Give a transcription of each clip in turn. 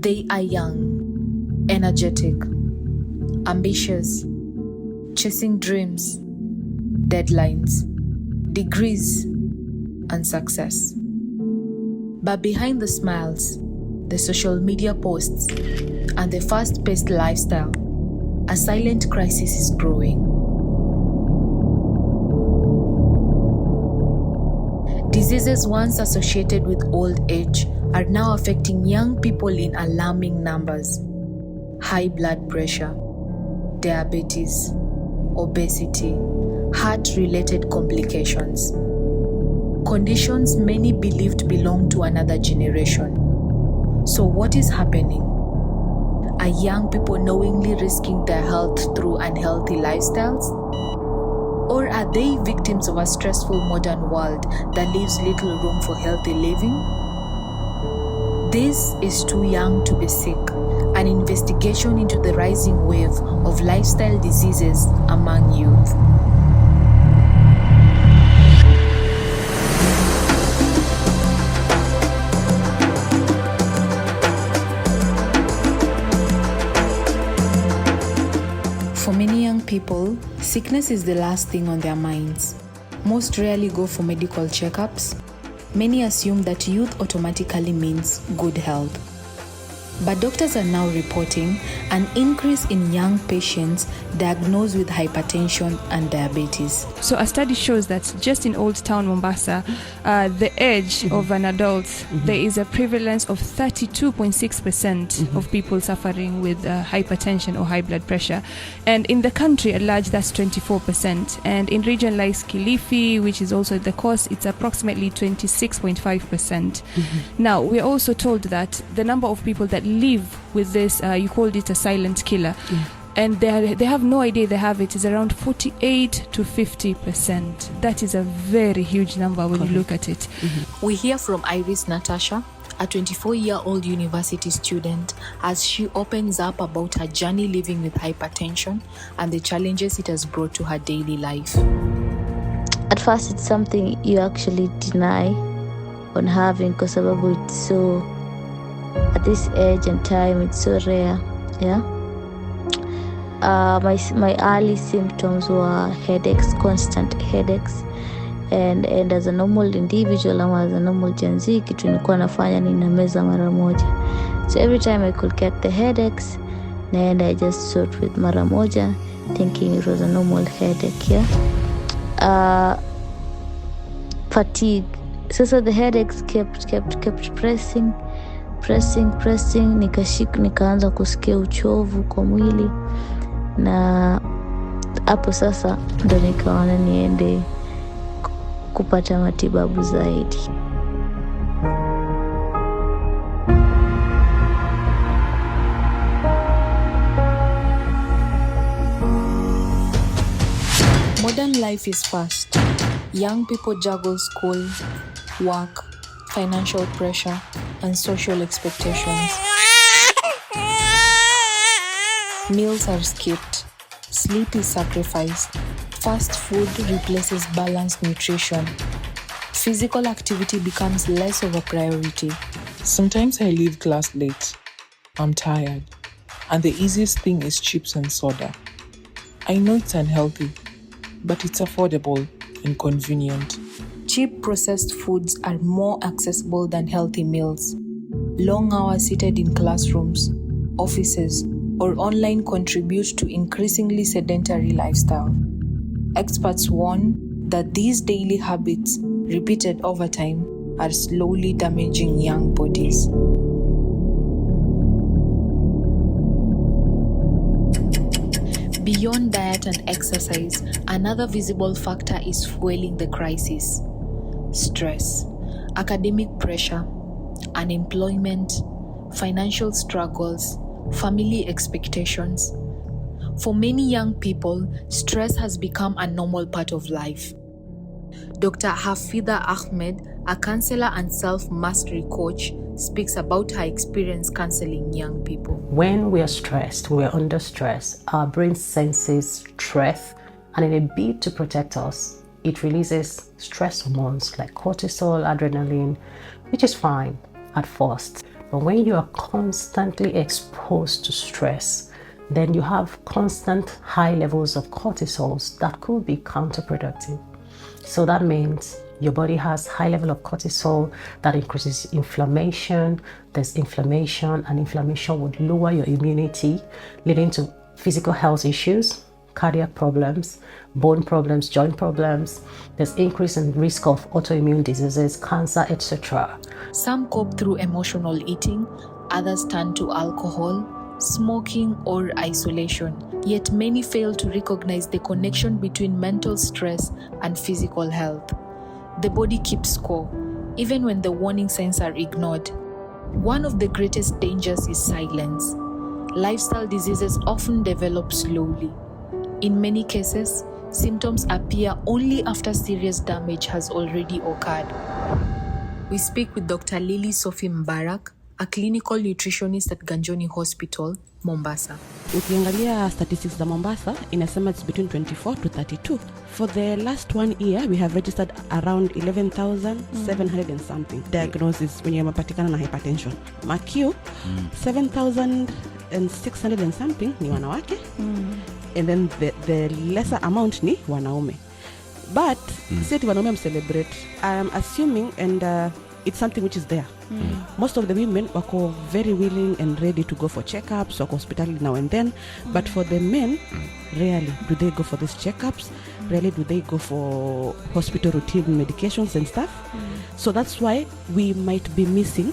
They are young, energetic, ambitious, chasing dreams, deadlines, degrees, and success. But behind the smiles, the social media posts, and the fast-paced lifestyle, a silent crisis is growing. Diseases once associated with old age are now affecting young people in alarming numbers. High blood pressure, diabetes, obesity, heart-related complications. Conditions many believed belonged to another generation. So what is happening? Are young people knowingly risking their health through unhealthy lifestyles? Or are they victims of a stressful modern world that leaves little room for healthy living? This is Too Young to Be Sick, an investigation into the rising wave of lifestyle diseases among youth. For many young people, sickness is the last thing on their minds. Most rarely go for medical checkups. Many assume that youth automatically means good health. But doctors are now reporting an increase in young patients diagnosed with hypertension and diabetes. So a study shows that just in Old Town Mombasa, the age of an adult, there is a prevalence of 32.6% of people suffering with hypertension or high blood pressure. And in the country at large, that's 24%. And in region like Kilifi, which is also at the coast, it's approximately 26.5%. Now, we're also told that the number of people that live with this, you called it a silent killer, and they have no idea they have it, is around 48 to 50%. That is a very huge number when you look at it. We hear from Iris Natasha, a 24-year-old university student, as she opens up about her journey living with hypertension and the challenges it has brought to her daily life. At first, it's something you actually deny on having because it's so, at this age and time, it's so rare. My early symptoms were headaches, constant headaches, and as a normal individual or as a normal Gen Z, kitu nilikuwa nafanya ni nameza mara moja. So every time I could get the headaches, and I just sort with mara moja, thinking it was a normal headache. Fatigue. So the headaches kept pressing, nikaanza kusikia uchovu kwa mwili, na hapo sasa ndo nikaona niende kupata matibabu zaidi. Modern life is fast. Young people juggle school, work, financial pressure, and social expectations. Meals are skipped. Sleep is sacrificed. Fast food replaces balanced nutrition. Physical activity becomes less of a priority. Sometimes I leave class late. I'm tired. And the easiest thing is chips and soda. I know it's unhealthy, but it's affordable and convenient. Cheap processed foods are more accessible than healthy meals. Long hours seated in classrooms, offices, or online contribute to increasingly sedentary lifestyle. Experts warn that these daily habits, repeated over time, are slowly damaging young bodies. Beyond diet and exercise, another visible factor is fueling the crisis. Stress, academic pressure, unemployment, financial struggles, family expectations. For many young people, stress has become a normal part of life. Dr. Hafida Ahmed, a counselor and self-mastery coach, speaks about her experience counseling young people. When we are stressed, we are under stress, our brain senses threat, and in a bid to protect us, it releases stress hormones like cortisol, adrenaline, which is fine at first. But when you are constantly exposed to stress, then you have constant high levels of cortisols that could be counterproductive. So that means your body has high level of cortisol that increases inflammation. There's inflammation, and inflammation would lower your immunity, leading to physical health issues, cardiac problems, bone problems, joint problems. There's increase in risk of autoimmune diseases, cancer, etc. Some cope through emotional eating, others turn to alcohol, smoking, or isolation. Yet many fail to recognize the connection between mental stress and physical health. The body keeps score, even when the warning signs are ignored. One of the greatest dangers is silence. Lifestyle diseases often develop slowly. In many cases, symptoms appear only after serious damage has already occurred. We speak with Dr. Lily Sophie Mbarak, a clinical nutritionist at Ganjoni Hospital, Mombasa. Ukiangalia statistics za Mombasa, inasema it's between 24 to 32. For the last 1 year, we have registered around 11,700 and something diagnoses when yamepatikana na hypertension. MACU, 7,600 and something ni wanawake, and then the lesser amount ni wanaume. But sisi wanaume celebrate. I am assuming, and it's something which is there. Most of the women wako very willing and ready to go for checkups, wako hospital now and then, but for the men, rarely do they go for these checkups, rarely do they go for hospital routine medications and stuff. So that's why we might be missing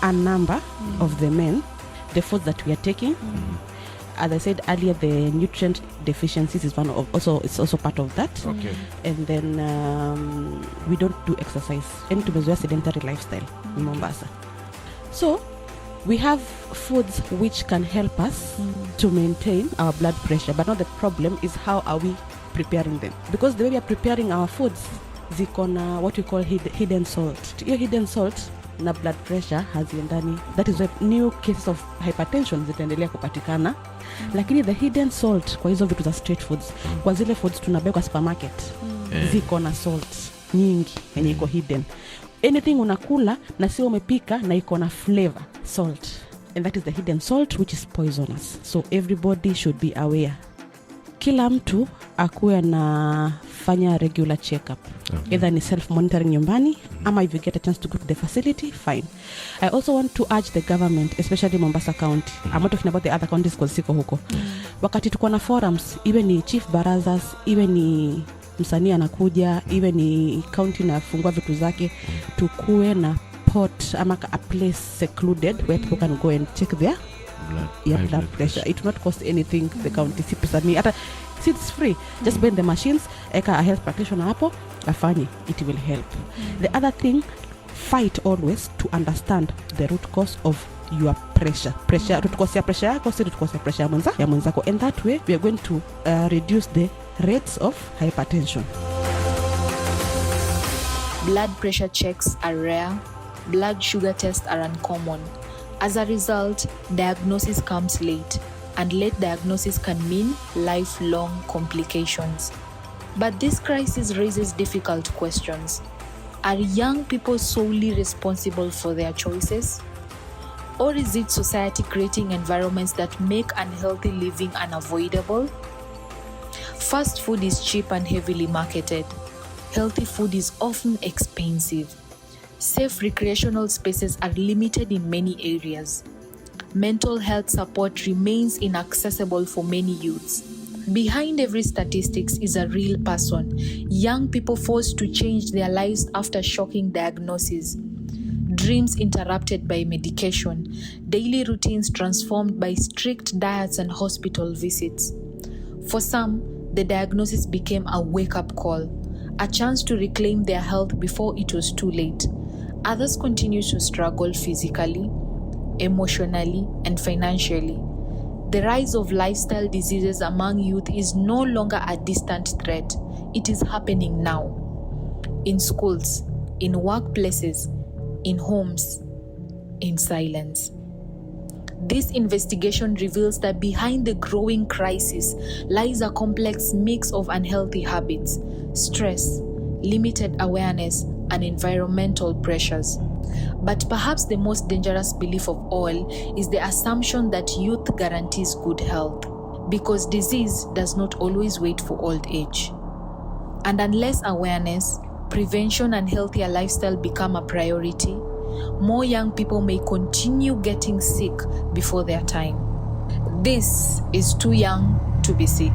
a number of the men, the foods that we are taking. As I said earlier, the nutrient deficiencies is one of it's also part of that. Okay. And then we don't do exercise. And tumezoea sedentary lifestyle in Mombasa. So we have foods which can help us to maintain our blood pressure, but now the problem is how are we preparing them? Because the way we are preparing our foods, ziko na what we call hidden salt. Your hidden salt na blood pressure haziendani. That is why new cases of hypertension zitaendelea kupatikana. Lakini the hidden salt kwa hizo vitu za street foods, kwa zile foods tunabeba kwa supermarket, ziko na salt nyingi yenye iko hidden. Anything unakula na sio umepika na iko na flavor, salt. And that is the hidden salt which is poisonous. So everybody should be aware. Kila mtu akuwe na fanya regular check-up. Either ni self-monitoring nyumbani, ama if you get a chance to go to the facility, fine. I also want to urge the government, especially Mombasa County. I'm not talking about the other counties because siko huko. Wakati tuko na forums, iwe ni chief barazas, iwe ni msanii anakuja, iwe ni county na fungua vitu zake, tukuwe na pot ama a place secluded where people can go and check their blood pressure. It will not cost anything the county. Si pesa ni hata it's free. Just bring the machines, eka a health practitioner hapo afanye, it will help. The other thing, fight always to understand the root cause of your pressure. Root cause ya pressure yako, si root cause ya pressure ya mwenzako. And that way we are going to reduce the rates of hypertension. Blood pressure checks are rare. Blood sugar tests are uncommon. As a result, diagnosis comes late, and late diagnosis can mean lifelong complications. But this crisis raises difficult questions. Are young people solely responsible for their choices? Or is it society creating environments that make unhealthy living unavoidable? Fast food is cheap and heavily marketed. Healthy food is often expensive. Safe recreational spaces are limited in many areas. Mental health support remains inaccessible for many youths. Behind every statistics is a real person, young people forced to change their lives after shocking diagnoses, dreams interrupted by medication, daily routines transformed by strict diets and hospital visits. For some, the diagnosis became a wake-up call, a chance to reclaim their health before it was too late. Others continue to struggle physically, emotionally, and financially. The rise of lifestyle diseases among youth is no longer a distant threat. It is happening now. In schools, in workplaces, in homes, in silence. This investigation reveals that behind the growing crisis lies a complex mix of unhealthy habits, stress, limited awareness, and environmental pressures. But perhaps the most dangerous belief of all is the assumption that youth guarantees good health, because disease does not always wait for old age. And unless awareness, prevention, and healthier lifestyle become a priority, more young people may continue getting sick before their time. This is Too Young to Be Sick.